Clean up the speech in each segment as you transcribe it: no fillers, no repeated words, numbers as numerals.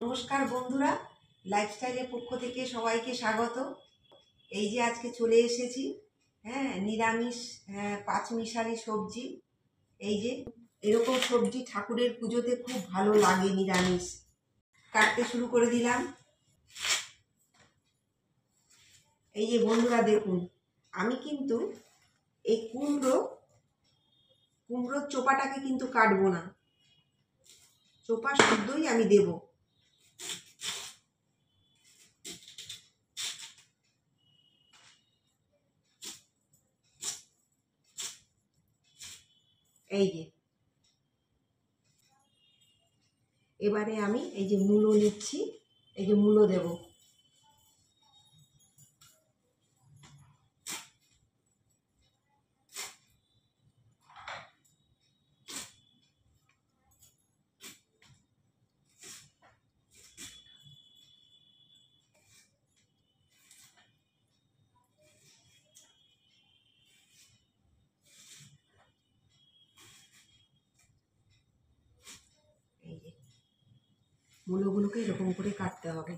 নমস্কার বন্ধুরা, লাইফস্টাইলের পক্ষ থেকে সবাইকে স্বাগত। এই যে আজকে চলে এসেছি নিরামিষ পাঁচমিশালি সবজি। এই যে এরকম সবজি ঠাকুরের পুজোতে খুব ভালো লাগে। নিরামিষ কাটতে শুরু করে দিলাম। এই যে বন্ধুরা দেখুন, আমি কিন্তু এই কুমড়োর চোপাটাকে কিন্তু কাটবো না, চোপা শুদ্ধই আমি দেবো। এই যে এবারে আমি এই যে মূলো নিচ্ছি, এই যে মূলো দেব। এই যে মূলোগুলোকে এরকম করে কাটতে হবে।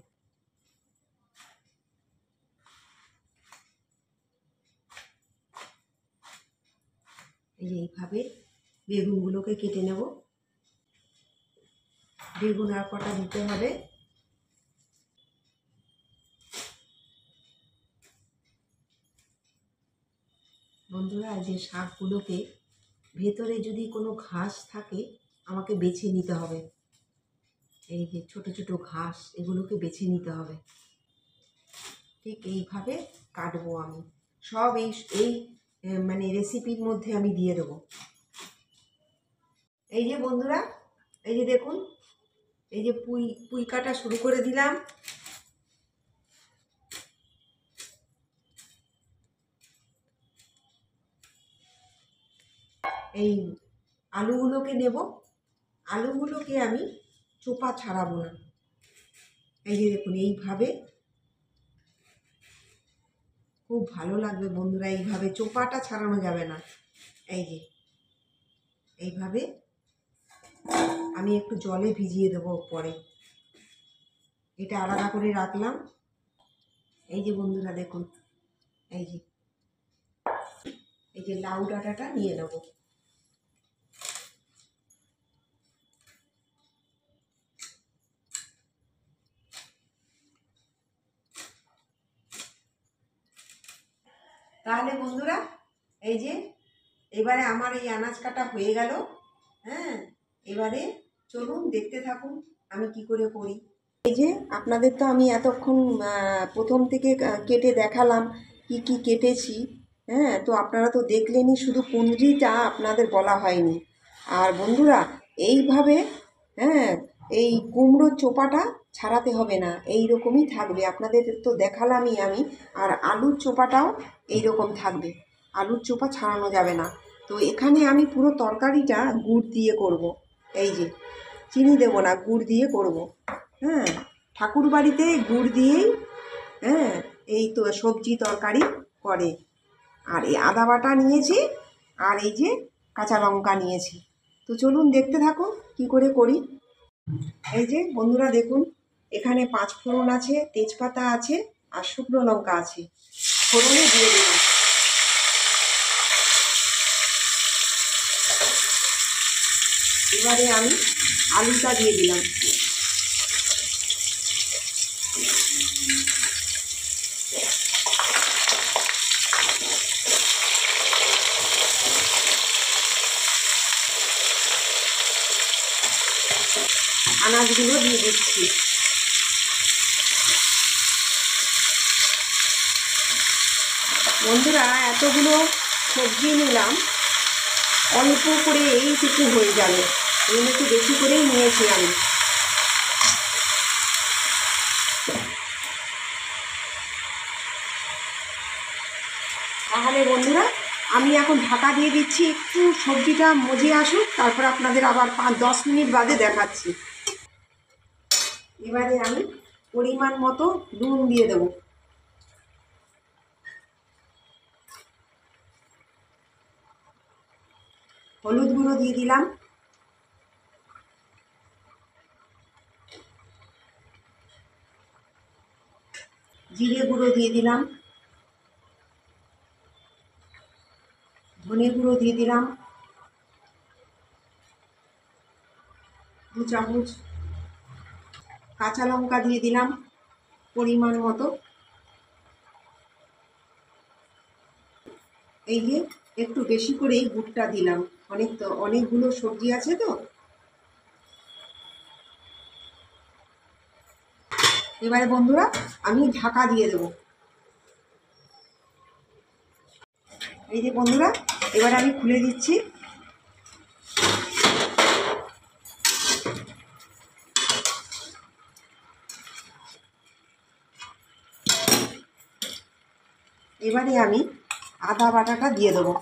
এইভাবে বেগুনগুলোকে কেটে নেব। বেগুন আর কটা দিতে হবে। বন্ধুরা, যে শাকগুলোকে ভেতরে যদি কোনো ঘাস থাকে আমাকে বেছে নিতে হবে। এই যে ছোট ছোট ঘাস, এগুলোকে বেছে নিতে হবে। ঠিক এইভাবে কাটবো আমি সব। এই মানে রেসিপির মধ্যে আমি দিয়ে দেবো। এই যে বন্ধুরা, এই যে দেখুন, এই যে পুঁই কাটা শুরু করে দিলাম। এই আলুগুলোকে নেব। আলুগুলোকে আমি চোপা ছাড়াবো না। এই যে দেখুন, এইভাবে খুব ভালো লাগবে বন্ধুরা। এইভাবে চোপাটা ছাড়ানো যাবে না। এই যে এইভাবে আমি একটু জলে ভিজিয়ে দেবো পরে। এটা আলাদা করে রাখলাম। এই যে বন্ধুরা দেখুন, এই যে লাউ ডাঁটাটা নিয়ে নেব। তাহলে বন্ধুরা, এই যে এবারে আমার এই আনাজ কাটা হয়ে গেল। এবারে চলুন দেখতে থাকুন আমি কি করে করি। এই যে আপনাদের তো আমি এতক্ষণ প্রথম থেকে কেটে দেখালাম কি কি কেটেছি। তো আপনারা তো দেখলেনই, শুধু কুঁদরিটা আপনাদের বলা হয়নি। আর বন্ধুরা, এইভাবে এই কুমড়োর চোপাটা ছাড়াতে হবে না, এই রকমই থাকবে। আপনাদের তো দেখালামই আমি। আর আলুর চোপাটাও এই রকম থাকবে, আলুর চোপা ছাড়ানো যাবে না। তো এখানে আমি পুরো তরকারিটা গুড় দিয়ে করব। এই যে চিনি দেব না, গুড় দিয়ে করব। ঠাকুর বাড়িতে গুড় দিয়েই এই তো সবজি তরকারি করে। আর এই আদা বাটা নিয়েছি, আর এই যে কাঁচা লঙ্কা নিয়েছি। তো চলুন দেখতে থাকো কি করে করি। এই যে বন্ধুরা দেখুন, এখানে 5 ফোড়ন আছে, তেজপাতা আছে, আর শুকনো লঙ্কা আছে। ফোড়নে দিয়ে দিলাম। এবারে আমি আলুটা দিয়ে দিলাম। আনাজগুলো দিয়ে দিচ্ছি। বন্ধুরা, এতগুলো সবজি নিলাম, অল্প করে এইটুকু হয়ে যাবে। এর একটু বেশি করেই নিয়েছি আমি। তাহলে বন্ধুরা, আমি এখন ঢাকা দিয়ে দিচ্ছি, একটু সবজিটা মজে আসুক, তারপর আপনাদের আবার 5-10 মিনিট বাদে দেখাচ্ছি। এবারে আমি পরিমাণ মতো নুন দিয়ে দেবো। হলুদ গুঁড়ো দিয়ে দিলাম। জিরে গুঁড়ো দিয়ে দিলাম, ধনে গুঁড়ো দিয়ে দিলাম 2 চামচ, কাঁচা লঙ্কা দিয়ে দিলাম পরিমাণ মতো। এই যে একটু বেশি করেই গুড়টা দিলাম, অনেকগুলো সবজি আছে তো। এবারে বন্ধুরা আমি ঢাকা দিয়ে দেবো। এই যে বন্ধুরা এবারে আমি খুলে দিচ্ছি। এবারে আমি আদা বাটাটা দিয়ে দেবো।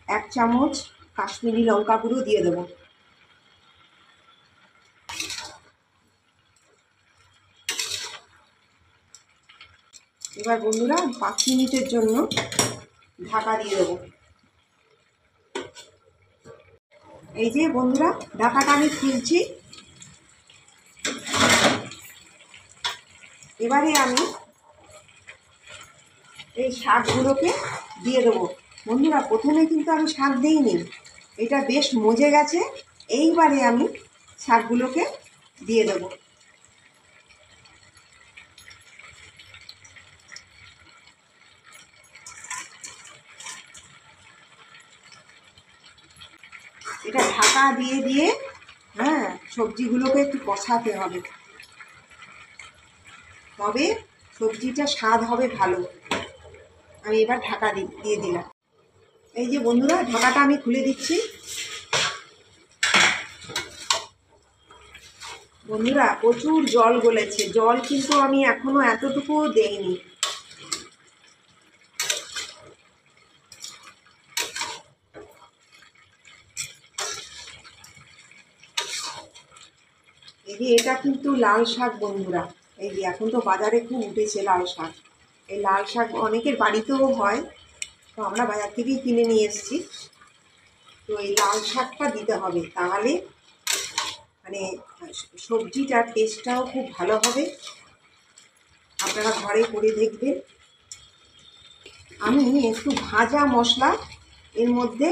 এক চামচ কাশ্মীরি লঙ্কা গুঁড়ো দিয়ে দেবো। এবার বন্ধুরা 5 মিনিটের জন্য ঢাকা দিয়ে দেবো। এই যে বন্ধুরা ঢাকাটা আমি খুলছি। এবারে আমি এই শাকগুলোকে দিয়ে দেবো। বন্ধুরা প্রথমে কিন্তু আমি শাক দিইনি, এটা বেশ মজে গেছে। এইবারে আমি শাকগুলোকে দিয়ে দেবো। এটা ঢাকা দিয়ে দিয়ে সবজিগুলোকে একটু কষাতে হবে, তবে সবজিটা স্বাদ হবে ভালো। আমি এবার ঢাকা দিয়ে দিলাম। এই যে বন্ধুরা ঢাকাটা আমি খুলে দিচ্ছি। বন্ধুরা প্রচুর জল গলেছে, জল কিন্তু আমি এখনো এতটুকুও দেইনি। এই যে এটা কিন্তু লাল শাক বন্ধুরা, এই যে এখন তো বাজারে খুব উঠেছে লাল শাক। এই লাল শাক অনেকের বাড়িতেও হয়, তো আমরা বাজার থেকেই কিনে নিয়ে এসেছি। তো এই লাল শাকটা দিতে হবে, তাহলে মানে সবজিটার টেস্টটাও খুব ভালো হবে। আপনারা ঘরে করে দেখবেন। আমি একটু ভাজা মশলা এর মধ্যে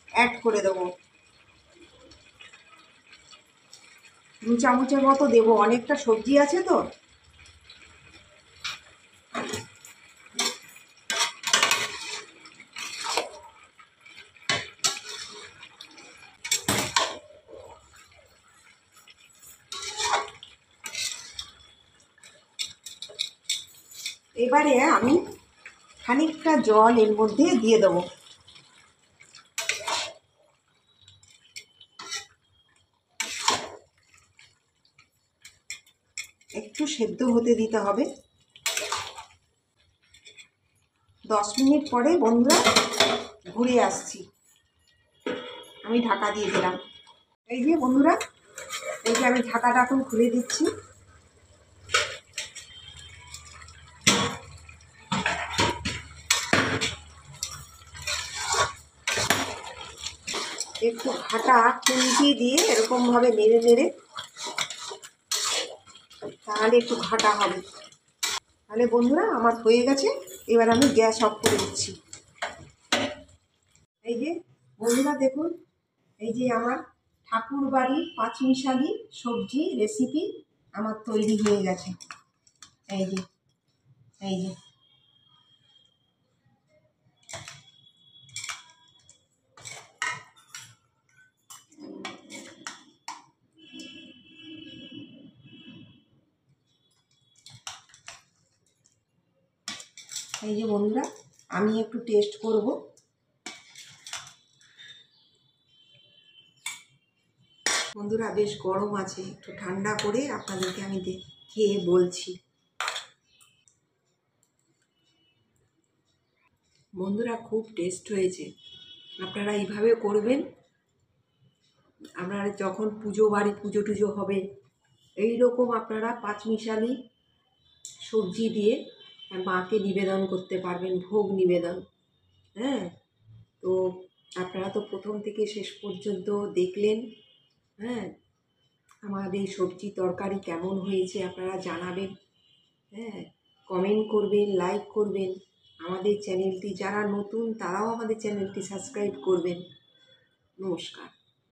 অ্যাড করে দেবো, 2 চামচের মতো দেবো, অনেকটা সবজি আছে তো। এবারে আমি খানিকটা জল এর মধ্যে দিয়ে দেবো। একটু সেদ্ধ হতে দিতে হবে। 10 মিনিট পরে বন্ধুরা ঘুরে আসছি। আমি ঢাকা দিয়ে দিলাম। এই যে বন্ধুরা এই যে আমি ঢাকাটা এখন খুলে দিচ্ছি। একটু ঘাটা খুন্তি দিয়ে এরকমভাবে নেড়ে নেড়ে, তাহলে একটু ঘাটা হবে। তাহলে বন্ধুরা আমার হয়ে গেছে। এবার আমি গ্যাস অফ করে দিচ্ছি। এই যে বন্ধুরা দেখুন, এই যে আমার ঠাকুর বাড়ির পাঁচমিশালি সবজি রেসিপি আমার তৈরি হয়ে গেছে। এই যে এই যে এই যে বন্ধুরা আমি একটু টেস্ট করব। বন্ধুরা বেশ গরম আছে, একটু ঠান্ডা করে আপনাদেরকে আমি খেয়ে বলছি। বন্ধুরা খুব টেস্ট হয়েছে, আপনারা এইভাবে করবেন। আপনারা যখন পুজো টুজো হবে, এই রকম আপনারা পাঁচমিশালি সবজি দিয়ে মাকে নিবেদন করতে পারবেন, ভোগ নিবেদন। হ্যাঁ, তো আপনারা তো প্রথম থেকে শেষ পর্যন্ত দেখলেন। হ্যাঁ, আমাদের সবজি তরকারি কেমন হয়েছে আপনারা জানাবেন। হ্যাঁ, কমেন্ট করবেন, লাইক করবেন। আমাদের চ্যানেলটি যারা নতুন তারাও আমাদের চ্যানেলটি সাবস্ক্রাইব করবেন। নমস্কার।